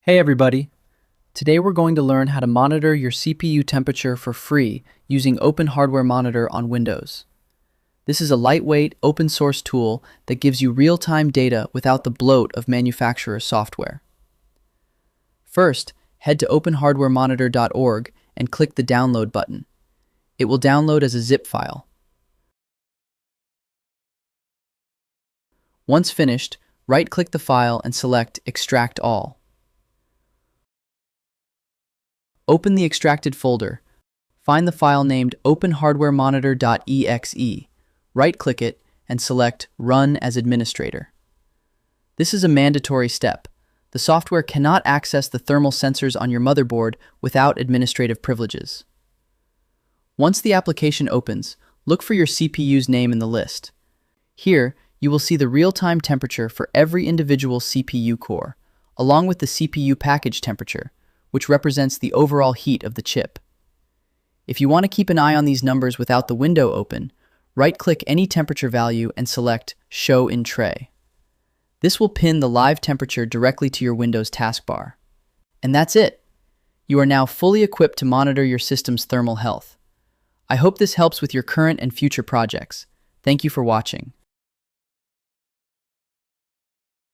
Hey everybody! Today we're going to learn how to monitor your CPU temperature for free using OpenHardwareMonitor on Windows. This is a lightweight, open-source tool that gives you real-time data without the bloat of manufacturer software. First, head to OpenHardwareMonitor.org and click the download button. It will download as a zip file. Once finished, right-click the file and select Extract All. Open the extracted folder. Find the file named OpenHardwareMonitor.exe. Right-click it and select Run as Administrator. This is a mandatory step. The software cannot access the thermal sensors on your motherboard without administrative privileges. Once the application opens, look for your CPU's name in the list. Here, you will see the real-time temperature for every individual CPU core, along with the CPU package temperature, which represents the overall heat of the chip. If you want to keep an eye on these numbers without the window open, right-click any temperature value and select Show in Tray. This will pin the live temperature directly to your Windows taskbar. And that's it! You are now fully equipped to monitor your system's thermal health. I hope this helps with your current and future projects. Thank you for watching.